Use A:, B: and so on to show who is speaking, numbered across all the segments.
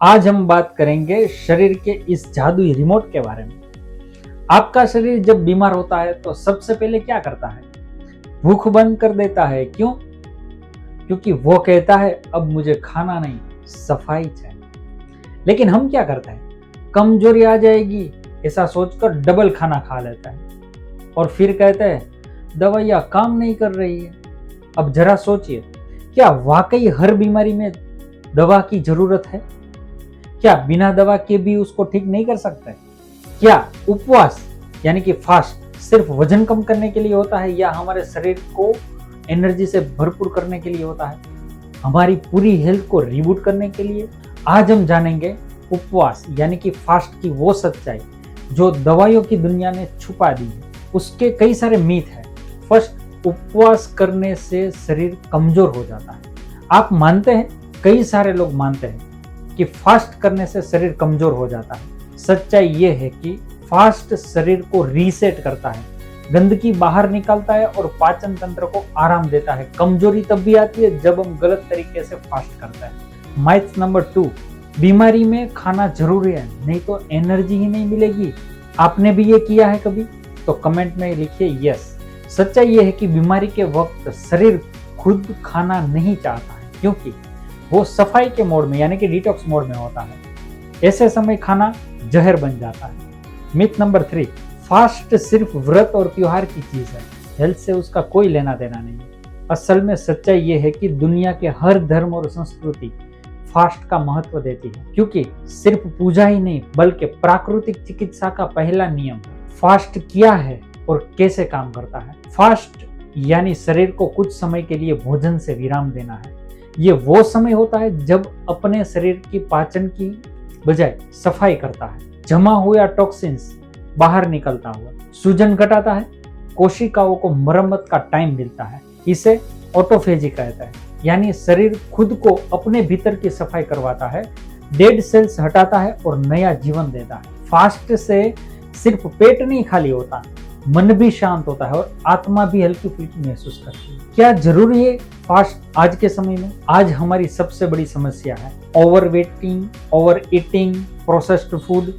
A: आज हम बात करेंगे शरीर के इस जादुई रिमोट के बारे में। आपका शरीर जब बीमार होता है तो सबसे पहले क्या करता है? भूख बंद कर देता है। क्यों? क्योंकि वो कहता है अब मुझे खाना नहीं, सफाई चाहिए। लेकिन हम क्या करते हैं? कमजोरी आ जाएगी ऐसा सोचकर डबल खाना खा लेता है और फिर कहते हैं दवाइयाँ काम नहीं कर रही है। अब जरा सोचिए, क्या वाकई हर बीमारी में दवा की जरूरत है? क्या बिना दवा के भी उसको ठीक नहीं कर सकते? क्या उपवास यानी कि फास्ट सिर्फ वजन कम करने के लिए होता है या हमारे शरीर को एनर्जी से भरपूर करने के लिए होता है, हमारी पूरी हेल्थ को रिबूट करने के लिए? आज हम जानेंगे उपवास यानी कि फास्ट की वो सच्चाई जो दवाइयों की दुनिया ने छुपा दी है। उसके कई सारे मीथ हैं। फर्स्ट, उपवास करने से शरीर कमजोर हो जाता है। आप मानते हैं? कई सारे लोग मानते हैं कि फास्ट करने से शरीर कमजोर हो जाता है। सच्चाई ये है कि फास्ट शरीर को रीसेट करता है, गंदगी बाहर निकालता है और पाचन तंत्र को आराम देता है। कमजोरी तब भी आती है जब हम गलत तरीके से फास्ट करते हैं। माइथ नंबर 2, बीमारी में खाना जरूरी है, नहीं तो एनर्जी ही नहीं मिलेगी। आपने भी ये किया है कभी? तो कमेंट में लिखिए यस। सच्चाई ये है कि बीमारी के वक्त शरीर खुद खाना नहीं चाहता है क्योंकि वो सफाई के मोड में यानी कि डिटॉक्स मोड में होता है। ऐसे समय खाना जहर बन जाता है। मिथ नंबर 3, फास्ट सिर्फ व्रत और त्योहार की चीज है, हेल्थ से उसका कोई लेना देना नहीं है। असल में सच्चाई ये है कि दुनिया के हर धर्म और संस्कृति फास्ट का महत्व देती है क्योंकि सिर्फ पूजा ही नहीं बल्कि प्राकृतिक चिकित्सा का पहला नियम फास्ट क्या है और कैसे काम करता है। फास्ट यानी शरीर को कुछ समय के लिए भोजन से विराम देना है। ये वो समय होता है जब अपने शरीर की पाचन की बजाय सफाई करता है, जमा हुआ टॉक्सिन्स बाहर निकलता हुआ, सूजन घटाता है, कोशिकाओं को मरम्मत का टाइम मिलता है। इसे ऑटोफेजी कहता है, यानी शरीर खुद को अपने भीतर की सफाई करवाता है, डेड सेल्स हटाता है और नया जीवन देता है। फास्ट से सिर्फ पेट नहीं खाली होता, मन भी शांत होता है और आत्मा भी हल्की फुल्की महसूस करती है। क्या जरूरी है फास्ट आज के समय में? आज हमारी सबसे बड़ी समस्या है over weighting, over eating, processed food,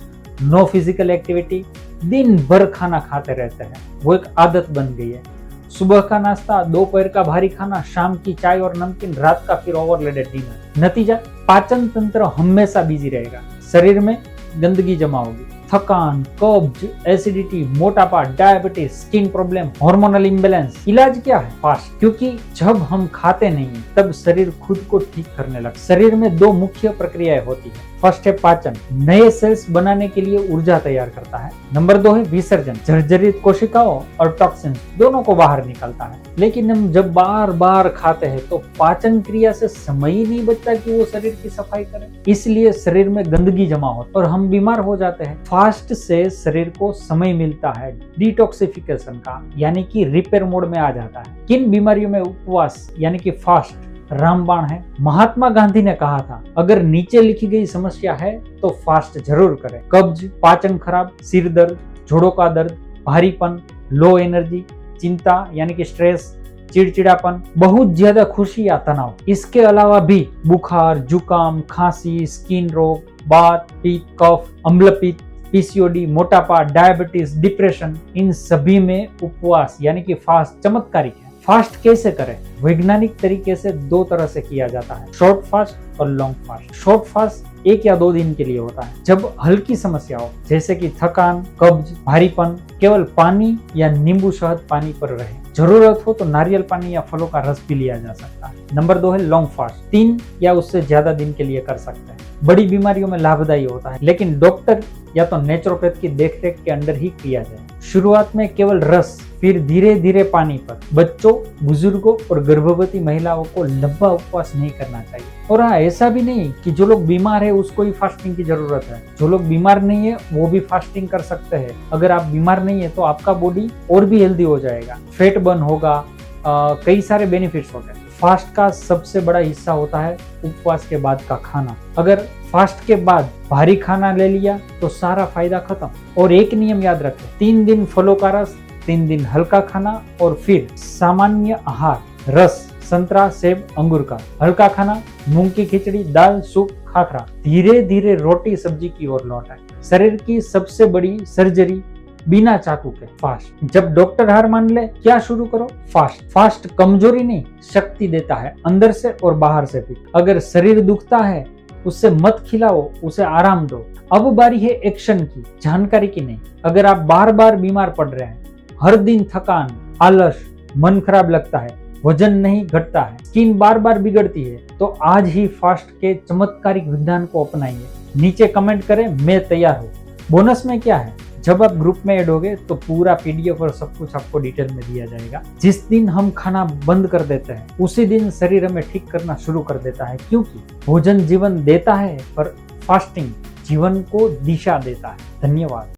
A: no physical activity. दिन भर खाना खाते रहते हैं, वो एक आदत बन गई है। सुबह का नाश्ता, दोपहर का भारी खाना, शाम की चाय और नमकीन, रात का फिर ओवरलोडेड डिनर। नतीजा, पाचन तंत्र हमेशा बिजी रहेगा, शरीर में गंदगी जमा होगी, थकान, कब्ज, एसिडिटी, मोटापा, diabetes, skin problem, hormonal imbalance. इलाज क्या है? फास्ट। क्योंकि जब हम खाते नहीं हैं तब शरीर खुद को ठीक करने लगता है। शरीर में दो मुख्य प्रक्रियाएं होती है। फर्स्ट है पाचन, नए सेल्स बनाने के लिए ऊर्जा तैयार करता है। नंबर 2 है विसर्जन, जर्जरित कोशिकाओं और टॉक्सिन दोनों को बाहर निकालता है। लेकिन हम जब बार बार खाते हैं तो पाचन क्रिया से समय ही नहीं बचता कि वो शरीर की सफाई करे, इसलिए शरीर में गंदगी जमा होती है और हम बीमार हो जाते हैं। फास्ट से शरीर को समय मिलता है डिटॉक्सिफिकेशन का, यानी कि रिपेयर मोड में आ जाता है। किन बीमारियों में उपवास यानी कि फास्ट रामबाण है? महात्मा गांधी ने कहा था, अगर नीचे लिखी गई समस्या है तो फास्ट जरूर करें। कब्ज, पाचन खराब, सिर दर्द, जोड़ों का दर्द, भारीपन, लो एनर्जी, चिंता यानी कि स्ट्रेस, चिड़चिड़ापन, बहुत ज्यादा खुशी या तनाव। इसके अलावा भी बुखार, जुकाम, खांसी, स्किन रोग, बात, पित्त, कफ, अम्लपित्त, पीसीओडी, मोटापा, डायबिटीज, डिप्रेशन, इन सभी में उपवास यानी कि फास्ट चमत्कारिक है। फास्ट कैसे करें? वैज्ञानिक तरीके से दो तरह से किया जाता है, शॉर्ट फास्ट और लॉन्ग फास्ट। शॉर्ट फास्ट 1 या 2 दिन के लिए होता है। जब हल्की समस्या हो जैसे कि थकान, कब्ज, भारीपन, केवल पानी या नींबू शहद पानी पर रहे। जरूरत हो तो नारियल पानी या फलों का रस भी लिया जा सकता है। नंबर 2 है लॉन्ग फास्ट, 3 या उससे ज्यादा दिन के लिए कर सकते हैं। बड़ी बीमारियों में लाभदायी होता है, लेकिन डॉक्टर या तो नेचुरोपैथ की देखरेख के अंडर ही किया जाए। शुरुआत में केवल रस, फिर धीरे धीरे पानी पर। बच्चों, बुजुर्गों और गर्भवती महिलाओं को लंबा उपवास नहीं करना चाहिए। और हाँ, ऐसा भी नहीं कि जो लोग बीमार है उसको ही फास्टिंग की जरूरत है। जो लोग बीमार नहीं है वो भी फास्टिंग कर सकते हैं। अगर आप बीमार नहीं है तो आपका बॉडी और भी हेल्दी हो जाएगा, फैट बर्न होगा, कई सारे बेनिफिट्स होते हैं। फास्ट का सबसे बड़ा हिस्सा होता है उपवास के बाद का खाना। अगर फास्ट के बाद भारी खाना ले लिया तो सारा फायदा खत्म। और एक नियम याद रखें, 3 दिन फलों का रस, 3 दिन हल्का खाना और फिर सामान्य आहार, रस, संतरा, सेब, अंगूर का। हल्का खाना, मूंग की खिचड़ी, दाल, सूप, खाखरा। धीरे धीरे रोटी सब्जी की ओर लौट आए। शरीर की सबसे बड़ी सर्जरी बिना चाकू के, फास्ट। जब डॉक्टर हार मान ले, क्या शुरू करो? फास्ट। फास्ट कमजोरी नहीं, शक्ति देता है, अंदर से और बाहर से भी। अगर शरीर दुखता है, उससे मत खिलाओ, उसे आराम दो। अब बारी है एक्शन की, जानकारी की नहीं। अगर आप बार बार बीमार पड़ रहे हैं, हर दिन थकान, आलस, मन खराब लगता है, वजन नहीं घटता है, स्किन बार बार बिगड़ती है, तो आज ही फास्ट के चमत्कारिक विधान को अपनाइए। नीचे कमेंट करें, मैं तैयार हूँ। बोनस में क्या है, जब आप ग्रुप में ऐड होगे तो पूरा पीडीएफ और सब कुछ आपको डिटेल में दिया जाएगा। जिस दिन हम खाना बंद कर देते हैं, उसी दिन शरीर हमें ठीक करना शुरू कर देता है, क्योंकि भोजन जीवन देता है पर फास्टिंग जीवन को दिशा देता है। धन्यवाद।